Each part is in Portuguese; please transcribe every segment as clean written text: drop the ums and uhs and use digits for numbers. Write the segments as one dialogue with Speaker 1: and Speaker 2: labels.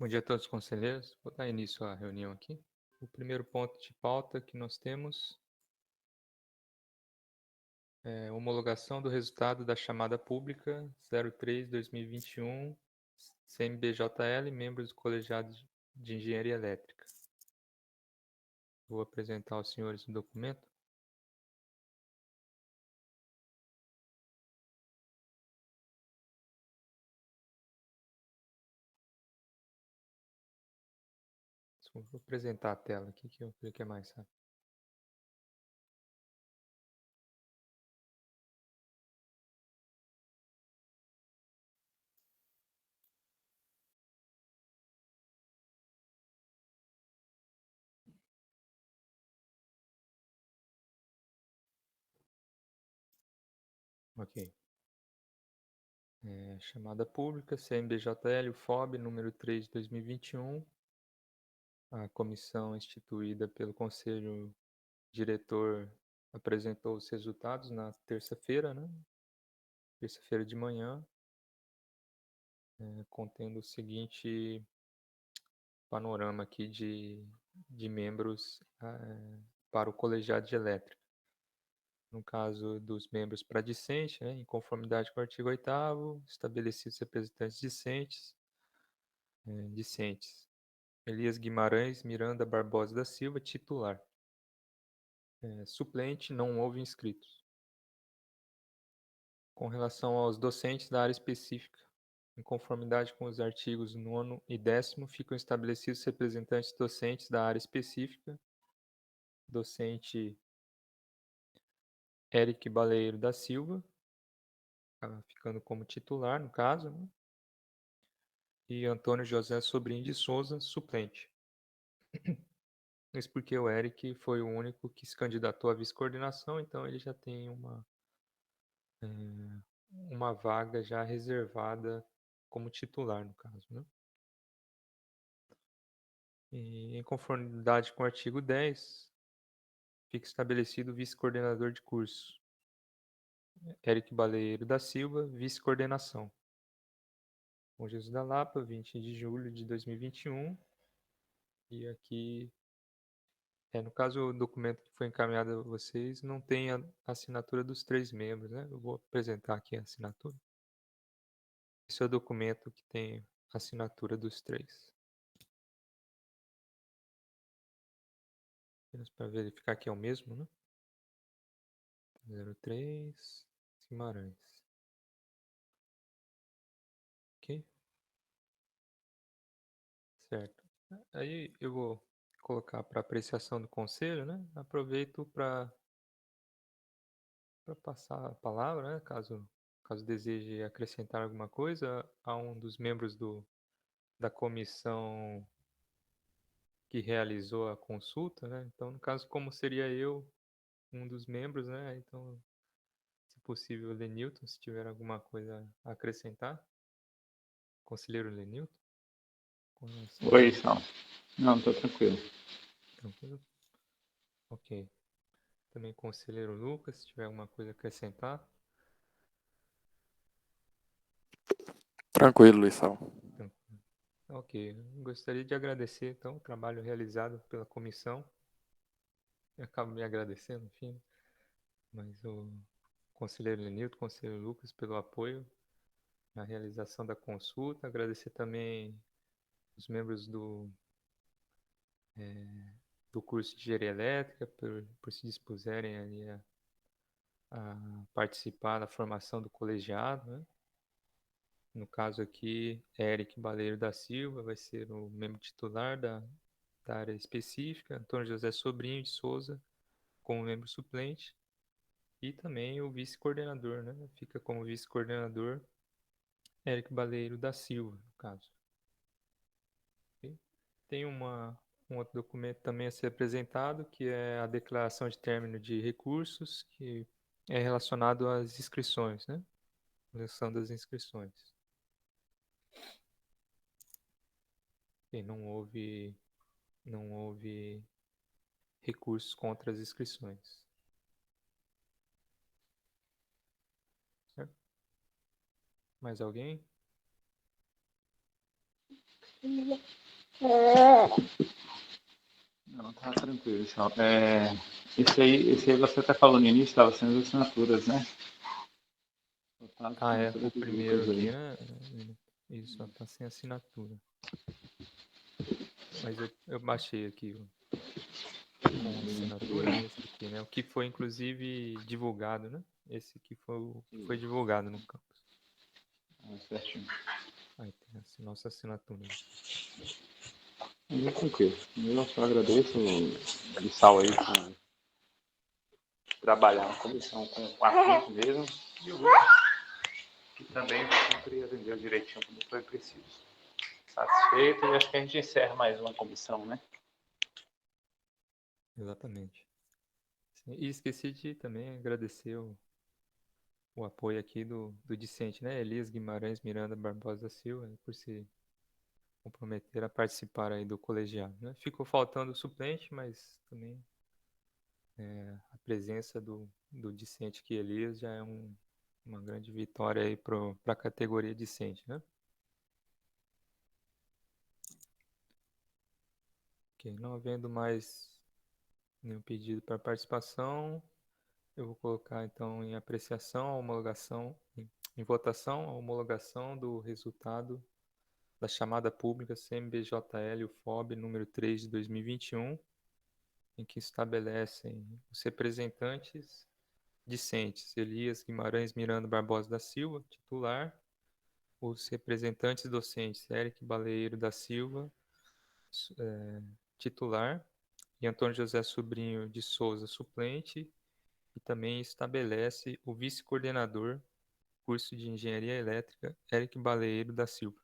Speaker 1: Bom dia a todos os conselheiros. Vou dar início à reunião aqui. O primeiro ponto de pauta que nós temos é a homologação do resultado da chamada pública 03/2021 CMBJL, membros do Colegiado de Engenharia Elétrica. Vou apresentar aos senhores o documento. Vou apresentar a tela aqui que eu creio que é mais rápido. Ok. Chamada pública, CMBJL, UFOB, número 3 de 2021. A comissão instituída pelo Conselho Diretor apresentou os resultados na terça-feira, né? Terça-feira de manhã, contendo o seguinte panorama aqui de membros para o colegiado de elétrica. No caso dos membros para discente, em conformidade com o artigo 8º, estabelecidos representantes discentes. Elias Guimarães Miranda Barbosa da Silva, titular. Suplente, não houve inscritos. Com relação aos docentes da área específica, em conformidade com os artigos 9º e 10º, ficam estabelecidos representantes docentes da área específica. Docente Eric Baleiro da Silva, ficando como titular, no caso, né? E Antônio José Sobrinho de Souza, suplente. Isso porque o Eric foi o único que se candidatou à vice-coordenação, então ele já tem uma vaga já reservada como titular, no caso, né? E, em conformidade com o artigo 10, fica estabelecido o vice-coordenador de curso. Eric Baleiro da Silva, vice-coordenação. Bom Jesus da Lapa, 20 de julho de 2021. E aqui, no caso, o documento que foi encaminhado a vocês não tem a assinatura dos 3 membros, né? Eu vou apresentar aqui a assinatura. Esse é o documento que tem a assinatura dos 3. Apenas para verificar que é o mesmo, né? 03 Guimarães. Ok? Certo. Aí eu vou colocar para apreciação do conselho, né? Aproveito para passar a palavra, né? Caso deseje acrescentar alguma coisa a um dos membros da comissão que realizou a consulta, né? Então, no caso, como seria eu um dos membros, né? Então, se possível, Lenilton, se tiver alguma coisa a acrescentar. Conselheiro Lenilton?
Speaker 2: Oi, Sal. Não, tô tranquilo.
Speaker 1: Tranquilo? Ok. Também conselheiro Lucas, se tiver alguma coisa a acrescentar.
Speaker 3: Tranquilo, Luizão.
Speaker 1: Tranquilo. Ok. Gostaria de agradecer, então, o trabalho realizado pela comissão. Eu acabo me agradecendo, enfim. Mas o conselheiro Lenilton, conselheiro Lucas, pelo apoio na realização da consulta. Agradecer também os membros do curso de Engenharia Elétrica por se dispuserem ali a participar da formação do colegiado, né? No caso aqui, Eric Baleiro da Silva vai ser o membro titular da área específica, Antônio José Sobrinho de Souza como membro suplente e também o vice-coordenador, né? Fica como vice-coordenador Eric Baleiro da Silva, no caso. Okay? Tem um outro documento também a ser apresentado, que é a declaração de término de recursos, que é relacionado às inscrições, né? Relação das inscrições. E não houve recursos contra as inscrições. Certo? Mais alguém?
Speaker 2: Não, tá tranquilo, João. Esse aí você tá falando no início, estava sendo as assinaturas, né? Total
Speaker 1: Ah, é.
Speaker 2: assinatura
Speaker 1: O
Speaker 2: de
Speaker 1: primeiro
Speaker 2: Lucas
Speaker 1: aqui,
Speaker 2: aí.
Speaker 1: né? Isso, só tá sem assinatura. Mas eu baixei aqui com assinatura nesse aqui, né? O que foi, inclusive, divulgado, né? Esse aqui foi o que foi divulgado no campus.
Speaker 2: Certinho.
Speaker 1: Aí tem a nossa assinatura.
Speaker 2: Mas é tranquilo. Eu só agradeço o Sal aí por trabalhar na comissão com afinco mesmo. E o Lucas, que também sempre atendeu direitinho quando foi preciso. Satisfeito e acho que a gente encerra mais uma comissão, né?
Speaker 1: Exatamente. Sim, e esqueci de também agradecer o apoio aqui do discente, né? Elias Guimarães Miranda Barbosa da Silva, né, por se comprometer a participar aí do colegiado, né? Ficou faltando o suplente, mas também a presença do discente aqui, Elias, já é uma grande vitória aí para a categoria discente, né? Ok, não havendo mais nenhum pedido para participação, eu vou colocar então em apreciação, a homologação, em votação, a homologação do resultado da chamada pública CMBJL UFOB número 3 de 2021, em que estabelecem os representantes discentes Elias Guimarães Miranda Barbosa da Silva, titular, os representantes docentes Eric Baleiro da Silva, titular, e Antônio José Sobrinho de Souza, suplente, e também estabelece o vice-coordenador, curso de Engenharia Elétrica, Eric Baleiro da Silva.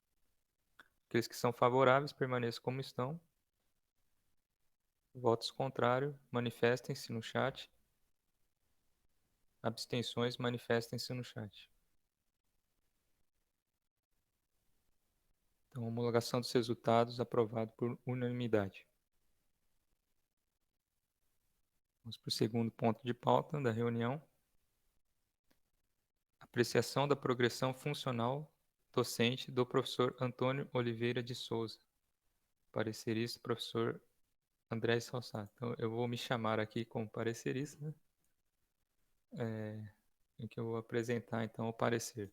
Speaker 1: Aqueles que são favoráveis permaneçam como estão. Votos contrários, manifestem-se no chat. Abstenções, manifestem-se no chat. Então, homologação dos resultados aprovado por unanimidade. Vamos para o segundo ponto de pauta da reunião. Apreciação da progressão funcional docente do professor Antônio Oliveira de Souza. Parecerista, professor André Salsato. Então, eu vou me chamar aqui como parecerista, né? Em que eu vou apresentar, então, o parecer.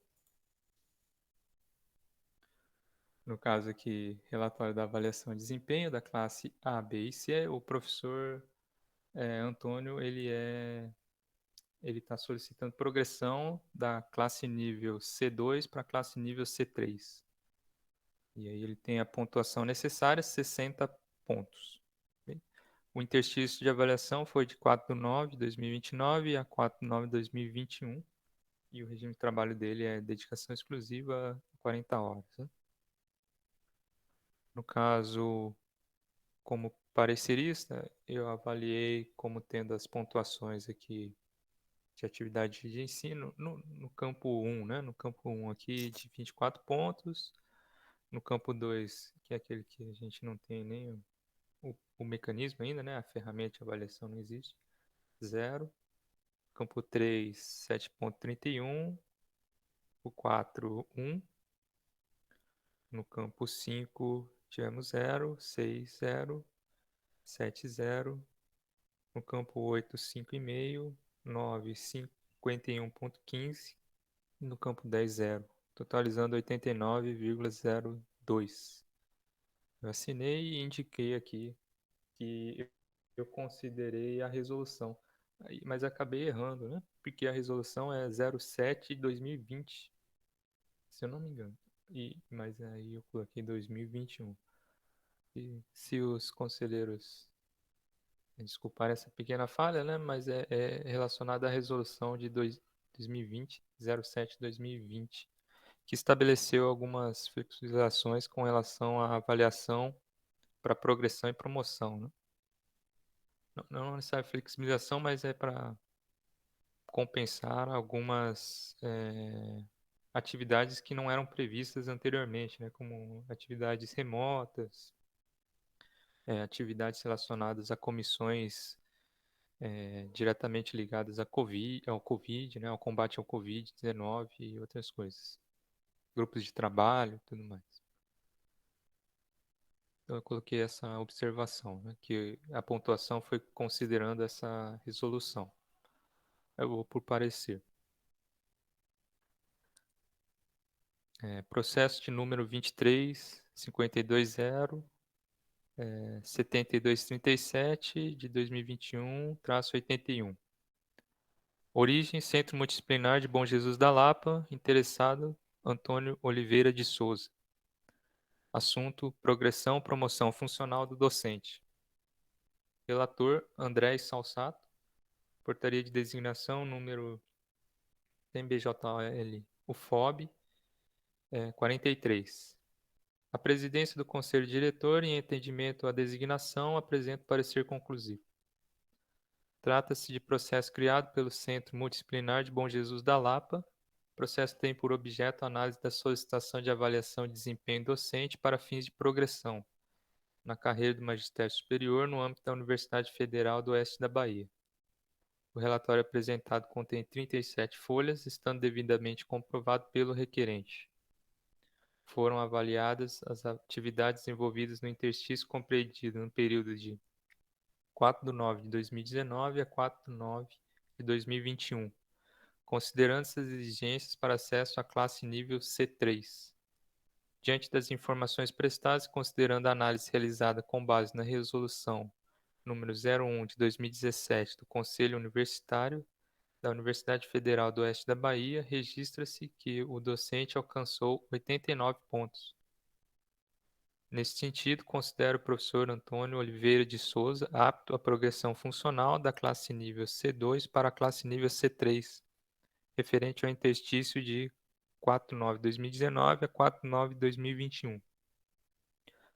Speaker 1: No caso aqui, relatório da avaliação de desempenho da classe A, B e C, o professor Antônio, ele está solicitando progressão da classe nível C2 para a classe nível C3. E aí ele tem a pontuação necessária, 60 pontos. Okay? O interstício de avaliação foi de 4/9 de 2029 a 4/9 de 2021. E o regime de trabalho dele é dedicação exclusiva a 40 horas. Né? No caso, como parecerista, eu avaliei como tendo as pontuações aqui de atividade de ensino no campo 1, né? No campo 1 aqui de 24 pontos. No campo 2, que é aquele que a gente não tem nem o mecanismo ainda, né? A ferramenta de avaliação não existe. 0. Campo 3, 7,31. O 4, 1. No campo 5, tivemos 0, 6, 0, 7, 0. No campo 8, 5,5. 9, 51,15. E no campo 10, 0. Totalizando 89,02. Eu assinei e indiquei aqui que eu considerei a resolução. Mas acabei errando, né? Porque a resolução é 07/2020, se eu não me engano. Mas aí eu coloquei 2021. E se os conselheiros desculparem essa pequena falha, né? Mas é relacionada à resolução de 2020, 07/2020, que estabeleceu algumas flexibilizações com relação à avaliação para progressão e promoção, né? Não necessariamente flexibilização, mas é para compensar algumas atividades que não eram previstas anteriormente, né, como atividades remotas, atividades relacionadas a comissões diretamente ligadas ao COVID, né, ao combate ao Covid-19 e outras coisas, grupos de trabalho, tudo mais. Então eu coloquei essa observação, né, que a pontuação foi considerando essa resolução. Eu vou por parecer. Processo de número 23.520, 7237 de 2021-81. Origem: Centro Multidisciplinar de Bom Jesus da Lapa. Interessado: Antônio Oliveira de Souza. Assunto: progressão, promoção funcional do docente. Relator: André Salsato. Portaria de designação número MBJL UFOB 43. A presidência do Conselho Diretor, em entendimento à designação, apresenta parecer conclusivo. Trata-se de processo criado pelo Centro Multidisciplinar de Bom Jesus da Lapa. O processo tem por objeto a análise da solicitação de avaliação de desempenho docente para fins de progressão na carreira do magistério superior no âmbito da Universidade Federal do Oeste da Bahia. O relatório apresentado contém 37 folhas, estando devidamente comprovado pelo requerente. Foram avaliadas as atividades envolvidas no interstício compreendido no período de 4/9/2019 a 4/9/2021, considerando essas exigências para acesso à classe nível C3. Diante das informações prestadas e considerando a análise realizada com base na resolução número 01 de 2017 do Conselho Universitário da Universidade Federal do Oeste da Bahia, registra-se que o docente alcançou 89 pontos. Nesse sentido, considero o professor Antônio Oliveira de Souza apto à progressão funcional da classe nível C2 para a classe nível C3, referente ao interstício de 4/9/2019 a 4/9/2021.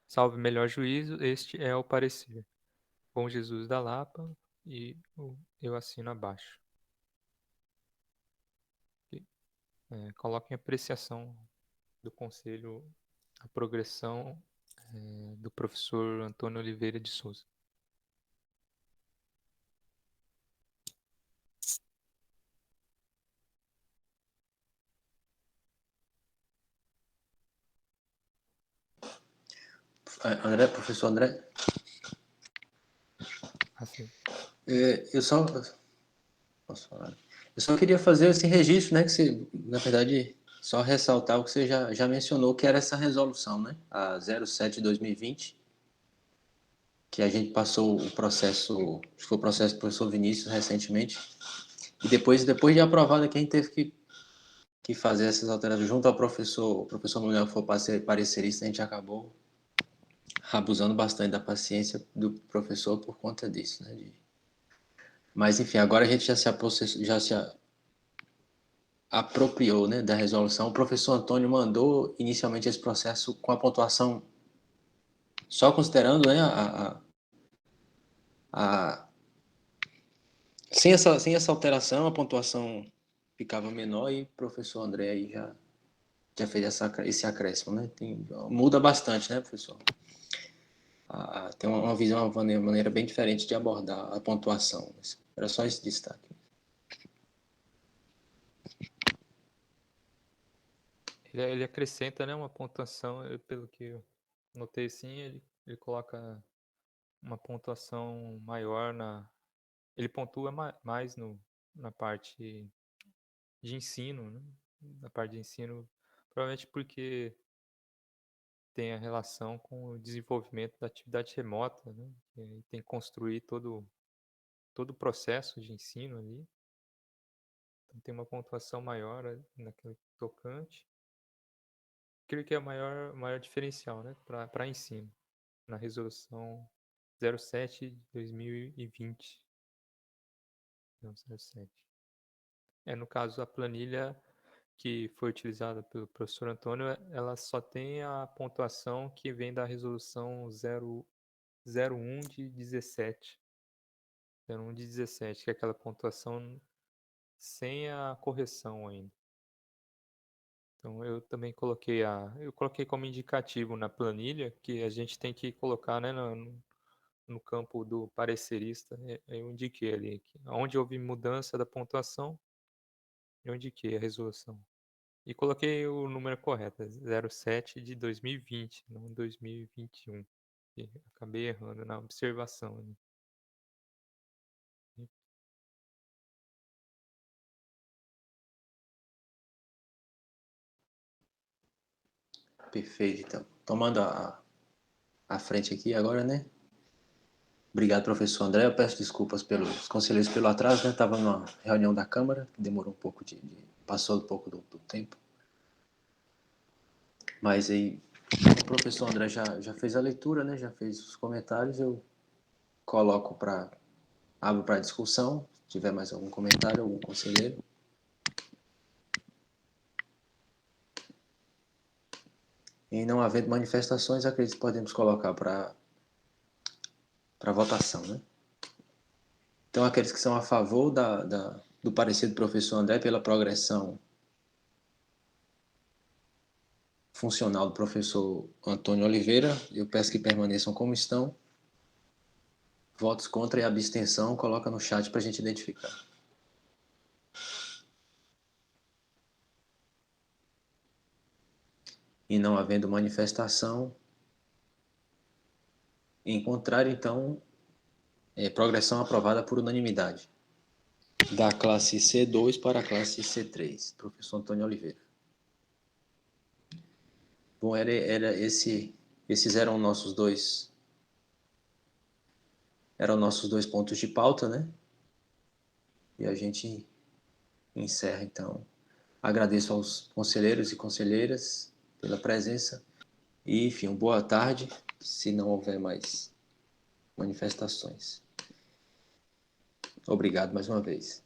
Speaker 1: Salvo melhor juízo, este é o parecer. Bom Jesus da Lapa, e eu assino abaixo. Coloquem apreciação do Conselho a progressão do professor Antônio Oliveira de Souza.
Speaker 3: André, professor André,
Speaker 1: Assim.
Speaker 3: eu só posso falar? Eu só queria fazer esse registro, né, que você, na verdade, só ressaltar o que você já mencionou, que era essa resolução, né, a 07 de 2020, que a gente passou o processo, acho que foi o processo do professor Vinícius recentemente, e depois de aprovada, quem teve que fazer essas alterações junto ao professor, o professor Manuel foi parecerista, a gente acabou abusando bastante da paciência do professor por conta disso, né, mas, enfim, agora a gente já se apropriou, né, da resolução. O professor Antônio mandou inicialmente esse processo com a pontuação só considerando, né, sem essa alteração, a pontuação ficava menor e o professor André aí já fez esse acréscimo, né? Muda bastante, né, professor? Tem uma visão, uma maneira bem diferente de abordar a pontuação. Era só esse destaque.
Speaker 1: Ele acrescenta, né, uma pontuação, pelo que eu notei assim, ele coloca uma pontuação maior ele pontua mais na parte de ensino, né? Na parte de ensino, provavelmente porque tem a relação com o desenvolvimento da atividade remota, né? E tem que construir todo o processo de ensino ali. Então tem uma pontuação maior naquele tocante. Creio que é o maior diferencial, né, para ensino, na resolução 07 de 2020. Não, 07. No caso, a planilha que foi utilizada pelo professor Antônio, ela só tem a pontuação que vem da resolução 01 de 17. 01 de 17, que é aquela pontuação sem a correção ainda. Então eu também eu coloquei como indicativo na planilha que a gente tem que colocar, né, no campo do parecerista. Eu indiquei ali que onde houve mudança da pontuação, eu indiquei a resolução. E coloquei o número correto, 07 de 2020, não 2021. que acabei errando na observação, né?
Speaker 3: Perfeito, então. Tomando a frente aqui agora, né? Obrigado, professor André. Eu peço desculpas pelos conselheiros pelo atraso, né? Estava numa reunião da Câmara, que demorou um pouco passou um pouco do tempo. Mas aí, como o professor André já fez a leitura, né? Já fez os comentários, eu abro para discussão. Se tiver mais algum comentário, algum conselheiro. E não havendo manifestações, acredito que podemos colocar para votação, né? Então, aqueles que são a favor do parecer do professor André pela progressão funcional do professor Antônio Oliveira, eu peço que permaneçam como estão. Votos contra e abstenção, coloca no chat para a gente identificar. E não havendo manifestação, em contrário, então, progressão aprovada por unanimidade. Da classe C2 para a classe C3, professor Antônio Oliveira. Bom, esses eram nossos dois pontos de pauta, né? E a gente encerra, então. Agradeço aos conselheiros e conselheiras pela presença. E, enfim, boa tarde, se não houver mais manifestações. Obrigado mais uma vez.